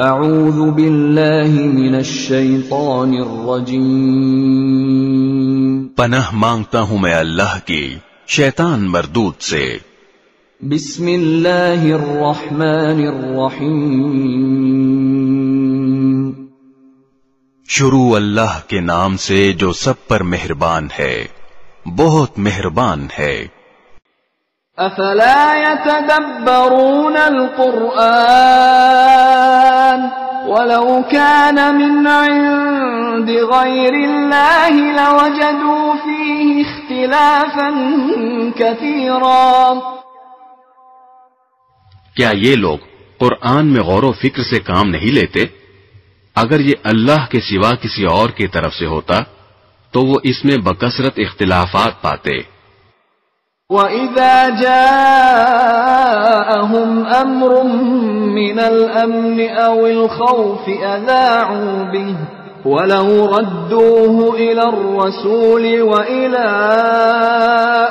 اعوذ باللہ من الشیطان الرجیم، پناہ مانگتا ہوں میں اللہ کی شیطان مردود سے۔ بسم اللہ الرحمن الرحیم، شروع اللہ کے نام سے جو سب پر مہربان ہے، بہت مہربان ہے۔ افلا يتدبرون القرآن ولو كان من عند غير الله لوجدوا فيه اختلافا كثيرا۔ کیا یہ لوگ قرآن میں غور و فکر سے کام نہیں لیتے؟ اگر یہ اللہ کے سوا کسی اور کی طرف سے ہوتا تو وہ اس میں بکثرت اختلافات پاتے۔ وَإِذَا جَاءَهُمْ أَمْرٌ مِّنَ الْأَمْنِ أَوِ الْخَوْفِ أَذَاعُوا بِهِ وَلَوْ رَدُّوهُ إِلَى الرَّسُولِ وَإِلَى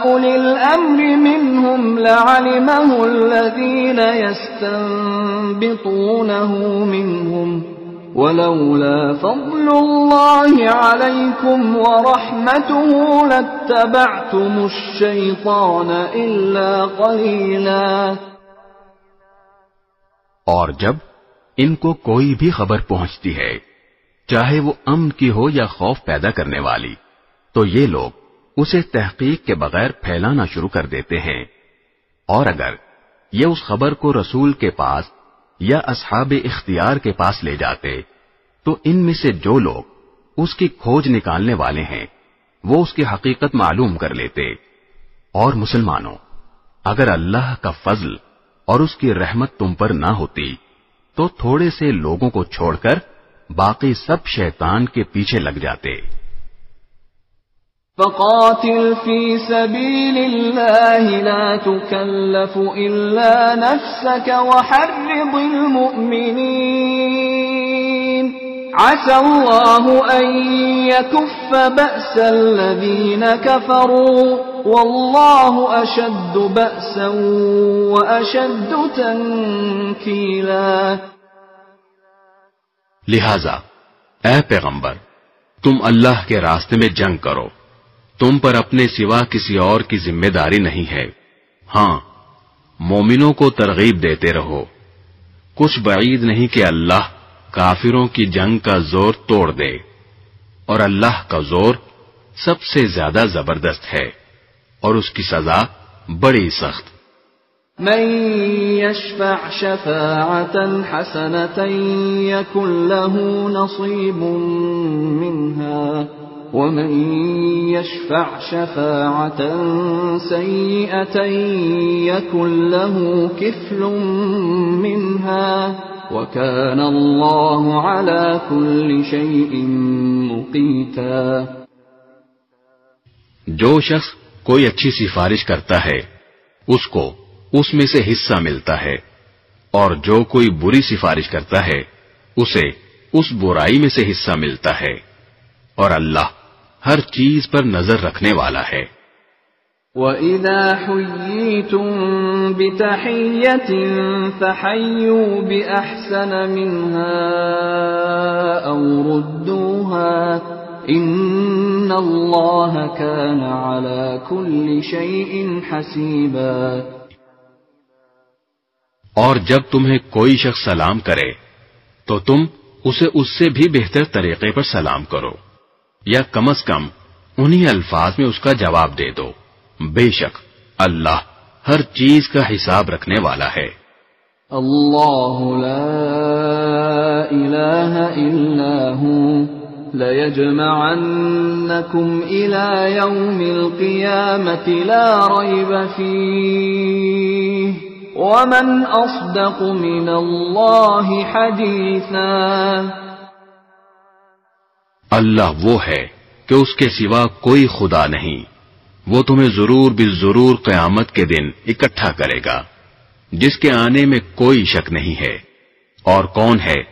أُولِي الْأَمْرِ مِنْهُمْ لَعَلِمَهُ الَّذِينَ يَسْتَنبِطُونَهُ مِنْهُمْ وَلَوْلَا فَضْلُ اللَّهِ عَلَيْكُمْ وَرَحْمَتُهُ لَاتَّبَعْتُمُ الشَّيْطَانَ إِلَّا قَلِيلًا۔ اور جب ان کو کوئی بھی خبر پہنچتی ہے، چاہے وہ امن کی ہو یا خوف پیدا کرنے والی، تو یہ لوگ اسے تحقیق کے بغیر پھیلانا شروع کر دیتے ہیں۔ اور اگر یہ اس خبر کو رسول کے پاس یا اصحاب اختیار کے پاس لے جاتے تو ان میں سے جو لوگ اس کی کھوج نکالنے والے ہیں وہ اس کی حقیقت معلوم کر لیتے۔ اور مسلمانوں، اگر اللہ کا فضل اور اس کی رحمت تم پر نہ ہوتی تو تھوڑے سے لوگوں کو چھوڑ کر باقی سب شیطان کے پیچھے لگ جاتے۔ فَقَاتِلْ فِي سَبِيلِ اللَّهِ لَا تُكَلَّفُ إِلَّا نَفْسَكَ وَحَرِّضِ الْمُؤْمِنِينَ عَسَى اللَّهُ أَن يَكُفَّ بَأْسَ الَّذِينَ كَفَرُوا وَاللَّهُ أَشَدُّ بَأْسًا وَأَشَدُّ تَنكِيلًا۔ لہذا اے پیغمبر، تم اللہ کے راستے میں جنگ کرو، تم پر اپنے سوا کسی اور کی ذمہ داری نہیں ہے۔ ہاں، مومنوں کو ترغیب دیتے رہو، کچھ بعید نہیں کہ اللہ کافروں کی جنگ کا زور توڑ دے، اور اللہ کا زور سب سے زیادہ زبردست ہے اور اس کی سزا بڑی سخت۔ من يشفع شفاعة حسنة يكن له نصيب منها ومن يشفع شفاعة سيئة يكن له كفل منها وكان الله على كل شيء مقيتا۔ جو شخص کوئی اچھی سفارش کرتا ہے اس کو اس میں سے حصہ ملتا ہے، اور جو کوئی بری سفارش کرتا ہے اسے اس برائی میں سے حصہ ملتا ہے، اور اللہ ہر چیز پر نظر رکھنے والا ہے۔ وَإِذَا حُيِّيتُم بِتَحِيَّةٍ فَحَيُّوا بِأَحْسَنَ مِنْهَا أَوْ رُدُّوهَا إِنَّ اللَّهَ كَانَ عَلَى كُلِّ شَيْءٍ حَسِيبًا۔ اور جب تمہیں کوئی شخص سلام کرے تو تم اسے اس سے بھی بہتر طریقے پر سلام کرو، یا کم از کم انہی الفاظ میں اس کا جواب دے دو، بے شک اللہ ہر چیز کا حساب رکھنے والا ہے۔ اللہ لا الہ الا ہو لَيَجْمَعَنَّكُمْ إِلَى يَوْمِ الْقِيَامَةِ لَا رَيْبَ فِيهِ وَمَنْ أَصْدَقُ مِنَ اللَّهِ حَدِيثًا۔ اللہ وہ ہے کہ اس کے سوا کوئی خدا نہیں، وہ تمہیں ضرور بالضرور قیامت کے دن اکٹھا کرے گا، جس کے آنے میں کوئی شک نہیں ہے۔ اور کون ہے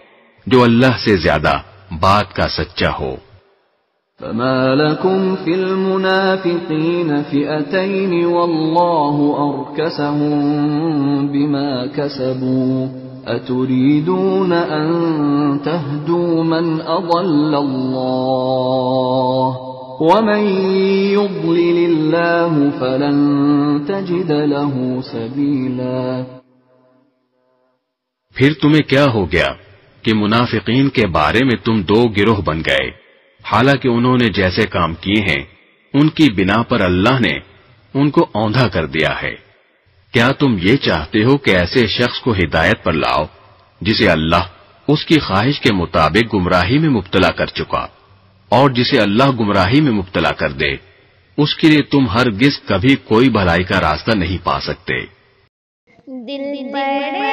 جو اللہ سے زیادہ بات کا سچا ہو؟ فما لكم في المنافقين فئتين والله أركسهم بما كسبوا أتريدون أن تهدوا من أضل الله ومن يضلل الله فلن تجد له سبيلا۔ پھر تمہیں کیا ہو گیا کہ منافقین کے بارے میں تم دو گروہ بن گئے، حالانکہ انہوں نے جیسے کام کیے ہیں ان کی بنا پر اللہ نے ان کو اوندھا کر دیا ہے۔ کیا تم یہ چاہتے ہو کہ ایسے شخص کو ہدایت پر لاؤ جسے اللہ اس کی خواہش کے مطابق گمراہی میں مبتلا کر چکا، اور جسے اللہ گمراہی میں مبتلا کر دے اس کے لیے تم ہرگز کبھی کوئی بھلائی کا راستہ نہیں پا سکتے۔ دل بڑے